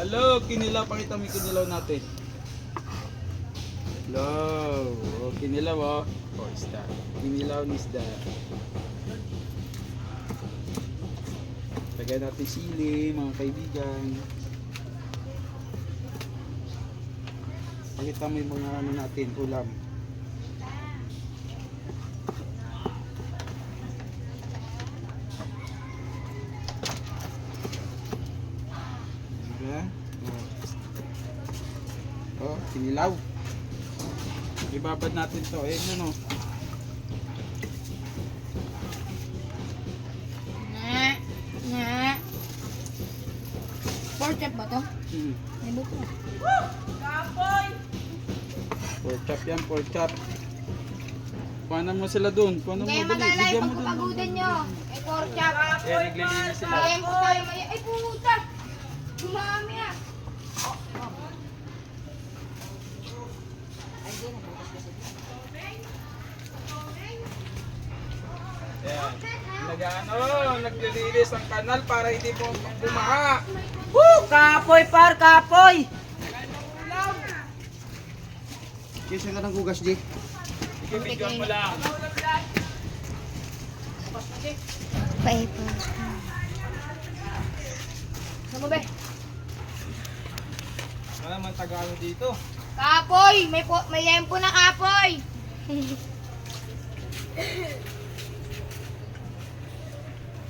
Hello, kinilaw. Pakita mo yung kinilaw natin. Hello. Oh, kinilaw oh. Oh, isda. Kinilaw ni isda. Lagyan natin sili, mga kaibigan. Pakita mo yung mga ano natin, ulam. Diba? Oh, kinilaw. Ibabad natin to. Eh, ano? Pork chop ba to? May buko. Pork chop yan, pork chop. Kuhanan mo sila dun. Kuhanan mo Kaya dali. magalay Bigyan pag mo dun. papagudan nyo. Ay, pork chop. Eh, naglilinis sila. Ayan po tayo. Ay, puta. Dumami ah. Ayan. Naglilinis ang kanal para hindi mo bumaha. Woo! Kapoy par, kapoy! Kisa ka ng gugas, Di. Ibigyan mo lang. Paper. Ano ba? Wala naman Tagalog dito. Kapoy! May yempo na kapoy!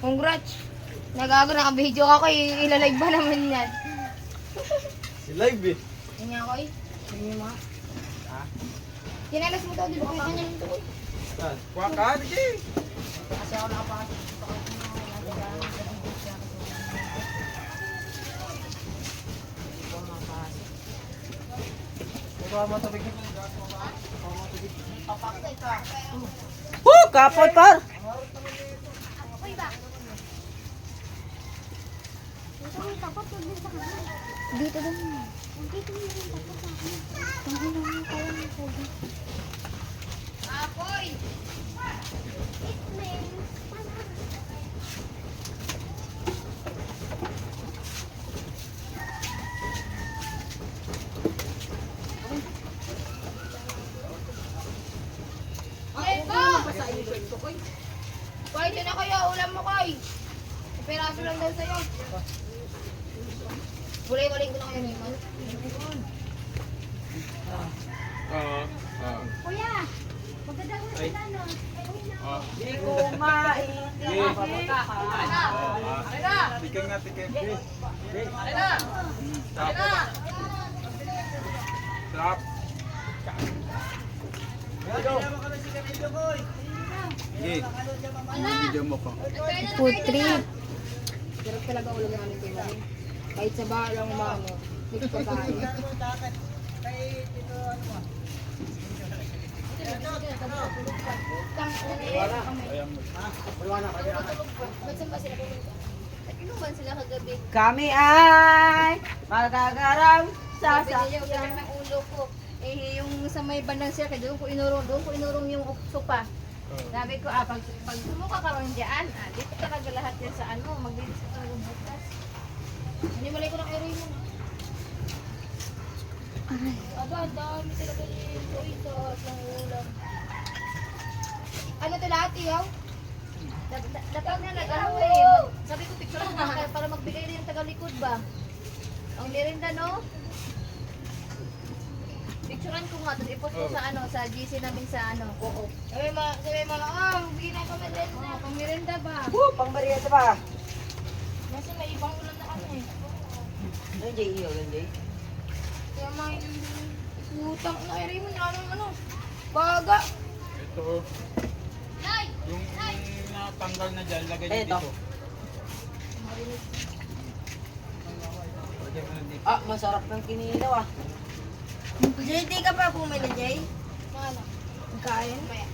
Congrats! Nagago na video ako, ilalive ba naman yan? Si live eh. Yan nga ako eh. Yan yung mga. Kinalas mo daw, di ba? Kaya nyo ito. Kuha ka, sige. Kasi ako nakapakasok. Woo! Kapoy par! Dito daw mo. Dito mo yung tapos sa akin. Tangin na mo kaya mo ko. Apoy! Ay, ko! Koy, ito na kayo. Ulam mo, Koy. Peraso lang daw sa'yo. Bulay-bulay ko na kayo, Neymar. Oo. Kuya, maganda ko Ay. sila, no? Oh. Di ko maintindihan. Tikim nga, tikim. Sarap. Sarap. Sige. Video mo ko. Food trip. Sarap talaga ulam namin kayo. Kahit sa balang mamo, mix pa tayo. Ba't saan ba sila pumunta? Inuman sila kagabi. Kami ay magagarang Sabi sa niya, ulan ng ulo ko. Eh, yung sa may bandang sila, kaya doon ko inurong yung sopa. Sabi ko, pag sumuka ka ron dyan, dito talaga lahat yan sa ano, maglinis ka talaga bukas. Hinimalay ko ng aeroy mo. Aba, dami talaga yung ito at ng ulam. Ano to lahat, yaw? Dapat na nag-ano eh. Sabi ko, picture ko nga para magbigay rin yung tagalikod ba? Ang merinda, no? Picturean ko nga, tapos ipost ko sa ano, sa GC namin sa ano, oo. Sabi mga, bigyan na kami merinda. Pang merinda ba? Woo! Pang bariyata ba? Kasi may ibang ulam na kami. Yan Jay, iyo, yan Jay. Kaya may utang na rin mo na ano. Baga. Ito. Yung natanggal na dyan, lagay nyo Ito. dito. Lagay mo na dito. Ah, masarap ng kinilaw ah. Jay, di ka pa bumili, Jay? Ano? Kain? Maya.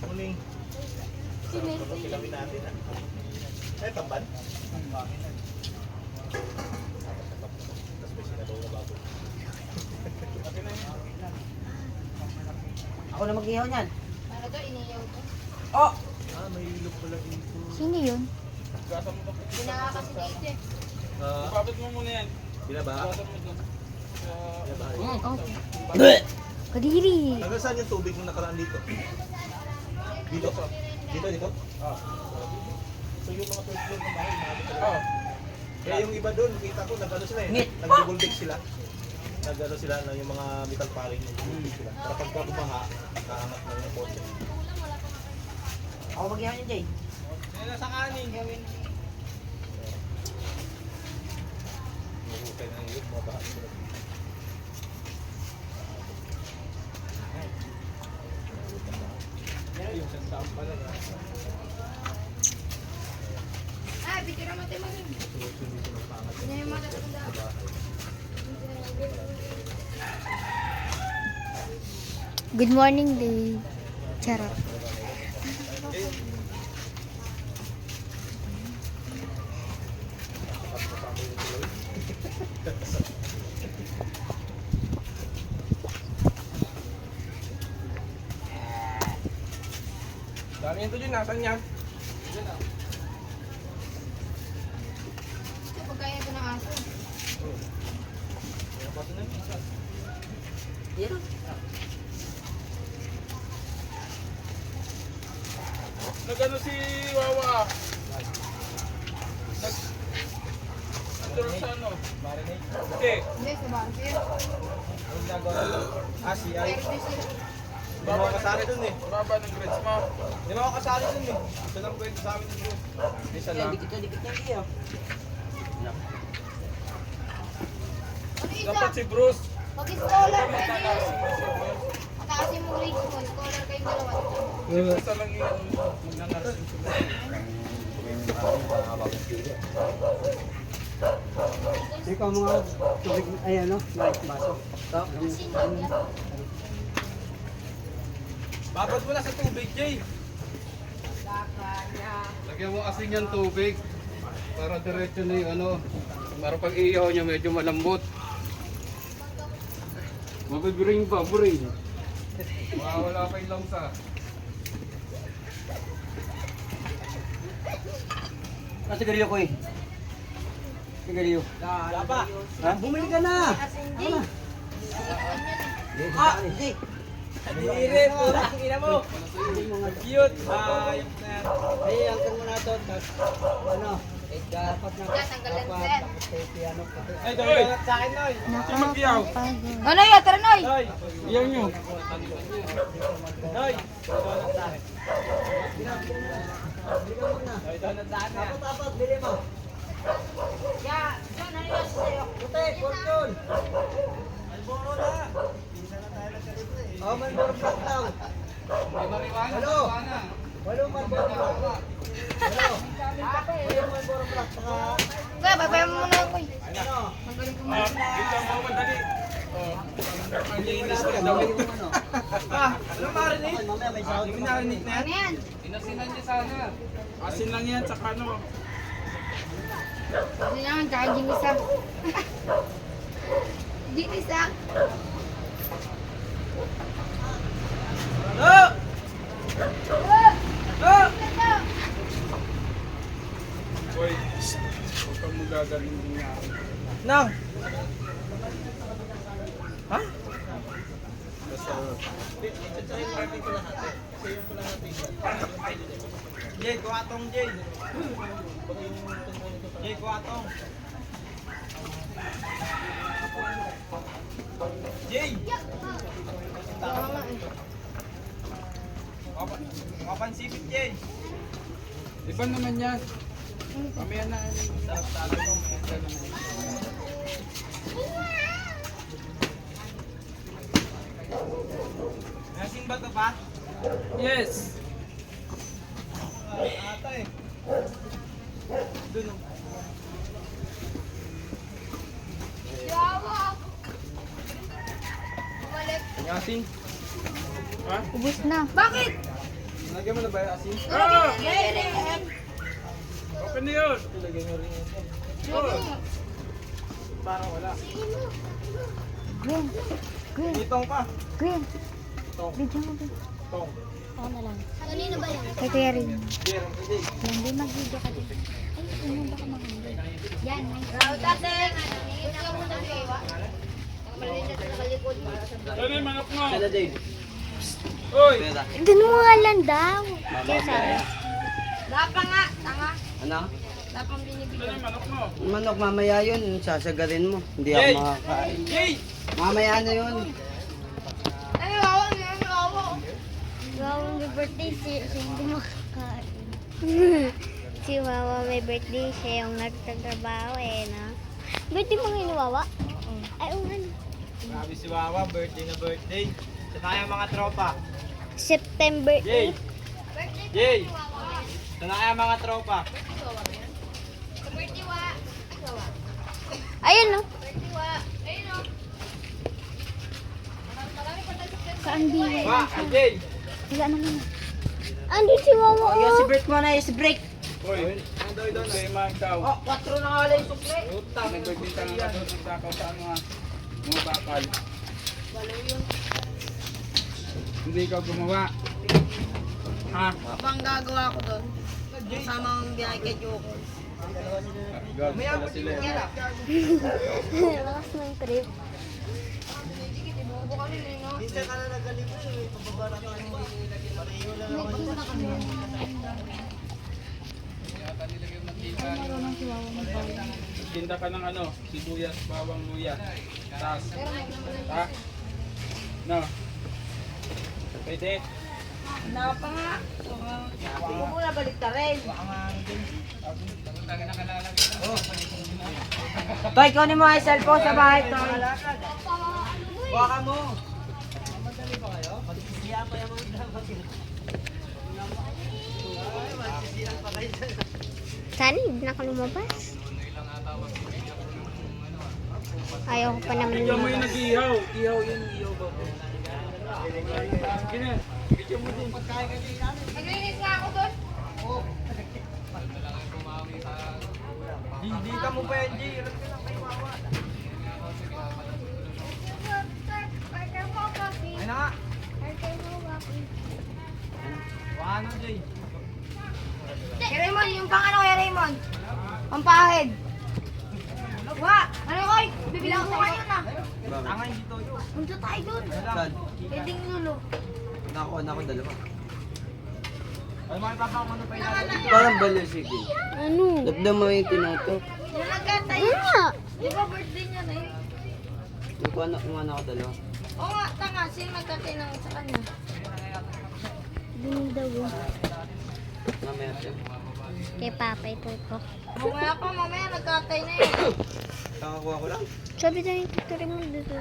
Muling. Sinesi. Ako na mag-ihaw niyan. Ano to? Iniyaw to? Oh! Sino yun? Gasa mo ba? Binaka kasi dito eh. Ipapit mo muna yan. Binaba? Gasa mo doon. Okay. Kadiri. Hanggang saan yung tubig nung nakaraan dito? Dito? Dito? So yung mga third floor ng bahay, Oh. kaya yung iba doon, kita ko, nag-ano sila eh. Nag-double deck sila. Nag-ano sila na yung mga metal paring, nag-double deck sila. Para pagka bumaha, nakaangat na yung kotse. Ako magyan niyo, Jay. Yan na sa kanin. Mahukay na yun, mabaha sila. Yung sasama pala. Ah, bigyan naman tayo mag-ing. Hindi yung mga tatanda. Good morning, Dave. Charot. Dami yan to dyan. Nasaan yan? Pagkaya ito ng aso. Yan. Nagano si Wawa. Nag sa ano? Marinate. Hindi. Hindi, sa barker. Ang nagawa. Si Pero di sila. Hindi mo kasali dun eh. Baba ng grades mo. Hindi mo kasali dun eh. Ito lang kwento sa amin dito. Isa Yan, lang. dikit na Jay. Ano isa? Dapat si Bruce. Pag-scholar, pwede yun. Mataasin mo grades mo. Scholar kayong dalawa. Si Bruce lang yun. Magnanarsing sila. Ikaw mga tubig, ay ano, light baso. Babad mo na sa tubig, Jay. Lagyan mo asin yung tubig. Para diretso na yung ano. Para pag iihaw niya medyo malambot. Mabibiring pa, buring. Wala pa yung langsa. Ah, sigarilyo ko eh. Sigarilyo. Lapa! Ha? Bumili ka na! Jay. Ah, Jay. Dire, pula, ina mo! Cute! Ayop na yan. Ay, angkan mo na ito. Ano? Dapat na. Tanggalan ko yan. Piano ko. Ay, donut sa akin, Noy. Nakakapagod. Ano yan? Tara, Noy! Noy, iyaw nyo. Hoy! Dapat, bili mo. Ya, John, ano yan sa'yo? Puti, fortune. Alboro na! Oh, may more black lang. Hello. Walo man more black. Hello. Walo man more black. Saka, Kuya, babayan mo muna ako eh. ano? Magaling ko muna. Dito mo madali. Ang linis na daw. Ano marinig? Mamaya may sound. Yung narinig na yan? Ano yan? Inasinan niya sana. Asin lang yan, tsaka ano. Ano yan? Tsaka ginisa. Ginisa. Ano? Boy, huwag kang magagaling din nga. Nang! Ha? Jay, kuwatong Jay. Jay, kuwatong. Jay! Kaya nga eh. Kapansipit Jay. Iba naman yan. Mamaya na. Nasin ba ito pa? Yes. Ata eh. Doon oh. Yawa! Bumalik. Yasin. Ha? Ubus na. Bakit? Lagyan mo na ba yung asin? Ah! Yan! Open na yun. Parang wala. Green. Green. Itong pa. Green. Bigyan mo ba? Tong. Ako na lang. Kanino ba yan? Kay Kuya Rin. Jer, hindi. Hindi mag-video ka din. Ay, ano baka makahuli. Yan. Raul, tate. Gusto ka muna ng iwa? Malinis na nakalikod. Ano yung manok mo? Sila Dave. Uy! Doon mo nga lang daw. Kaya sabi. Lapa nga. Tanga. Ano? Lapang binibigyan. Manok mo? Manok, mamaya yun. Sasagarin mo. Hindi ako makakain. Jay! Mamaya na yun. Ay, wawa. Ay, wawa. Wow, may birthday siya hindi makakain. Si Wawa may birthday siya yung nagtatrabaho eh, no? Birthday mo ngayon, Wawa? Oo. Ay, oo nga. Sabi si Wawa, birthday na birthday. Sa tayo mga tropa. September 8. Jay! Jay! Sa tayo mga tropa. Birthday wa. Wawa. Ayun, no? Birthday wa. Ayun o. Marami pa tayo sa Saan biwa? Wa, Jay! Wala naman. Andun si Wawa. Yung si break mo na, si break. Uy! Ang daw doon ay magkaw. Oh, 4 na nga lang yung sukle. Utang, nag-birthday ka nga doon. Nagsakaw sa mga bakal. Hindi ikaw gumawa. Ha? Pang gagawa ko doon. Kasama ang biyahe kay Joko. Gag pala sila. Lakas ng trip. Minsan ka na nagaling mo eh. Pababa na tayo. Pareho na naman. Tinda ka ng ano, sibuyas, bawang luya. Tas. Ha? No. Pwede. Napa nga. Hindi ko muna balik ka rin. Toy, kunin mo ang cellphone sa bahay, Toy. Buha ka mo. Sana hindi na ka lumabas. Ayaw ko pa naman Bigyan mo yung lumabas. nag-ihaw. Ihaw yun, ihaw ba? Sige na. Bigyan mo din. Maglinis nga ako doon. Hindi ka mo pa yan, Jay. Ay na nga. Ano, Jay? Kay Raymond, yung pang ano kay Raymond? Pampahid. Wa! Ano koy? Bibilang ko kayo na. Tanga hindi to yun. Punta tayo doon. Saan? Pwedeng lulo. Nakuha na ako dalawa. Ay, makipapa ko ano pa yun. Parang baliw sige. Ano? Labdam mo yung tinoto. Yung nagkatay. Di ba birthday niya na yun? Nakuha na ako dalawa. Oo nga, tanga. Sino nagkatay ng sa kanya? Dun daw. Mamaya siya. Kay Papa ito ko. Mamaya pa, mamaya nagkatay na yun. Nakakuha ko lang. Sabi na yung tuturin mo dito.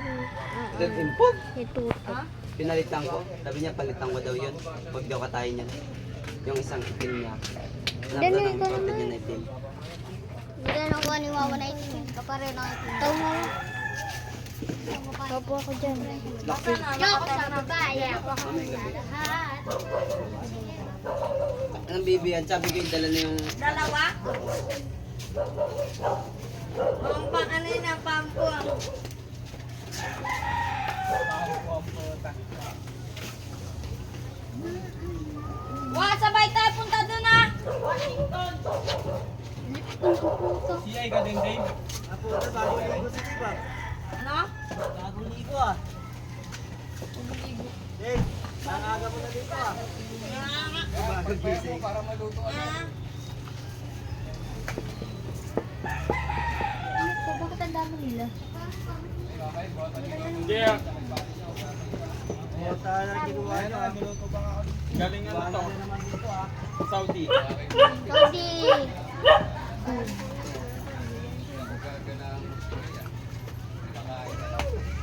That impog. Ito. Ha? Pinalitan ko. Sabi niya palitan ko daw yun. Huwag daw katayin niya. Yung isang itim niya. Hanap daw ng imported niya na itim. Hindi na ako ni Wawa na itim. Kapare na itim. Tao mo. Tapo ako dyan. Laki. Ako sa babae. Ako Oh my God. lahat. Anong bibiyan? Sabi ko yung dala na yung... Dalawa? Ang pang ano yun ang pampo. Wa, sabay tayo punta doon ah! Si Ay ka din, Dave. Napunta bago ligo si Diba? Ano? Bago ligo ah. Hey, nakaga mo na dito ah. Bago gising. Para maluto. Ah. Bakit ang dami nila? Yeah. Bota na ginawa nyo ah. Galing ano to? Naman dito ah. Saudi. Saudi!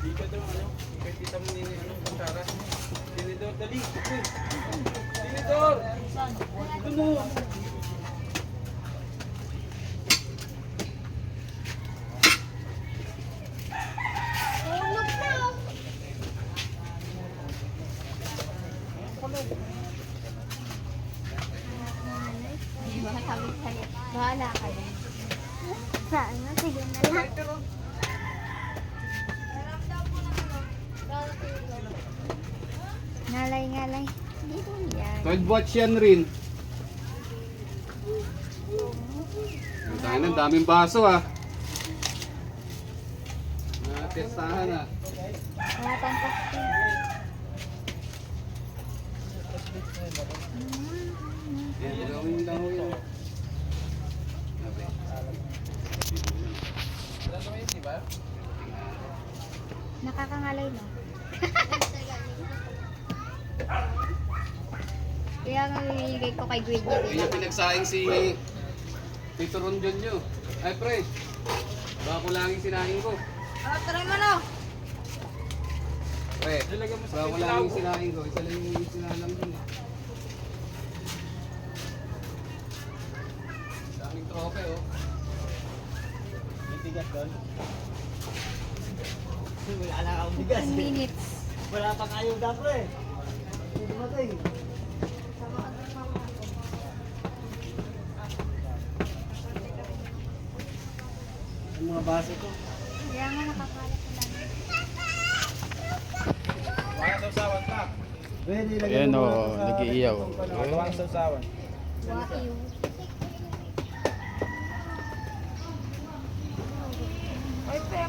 Di ka daw ano? Kahit kita mo nini ano? Kutsara. Tinidor, dali. Tinidor! Ito mo. Tulog na! Bahala ka din. Saan na? Sige na lang. Yan. 12 watts yan rin. Tayo na, daming baso ah. Testahan ah. Mga fantastic. Yan, gawin lang ho yun. Nakakangalay no? Kaya nga binigay ko kay Gwen Hindi niya. niya pinagsaing si Tito Ronjon nyo. Ay pre, baka kulangin sinahin ko. Try mo na. Pre, baka kulangin sinahin ko. Isa lang yung sinalang dun eh. Daming trope oh. Yung bigas doon. Wala na akong bigas. 10 minutes. Wala pang ayuda ko eh. Hindi dumating. Yung mga baso ko. Kaya nga nakakalat ko lang. Mga sausawan pa. Pwede ilagay Ayan, mo oh, muna sa- nag-iiyaw. Mga sausawan. Waiw. Ay, pre,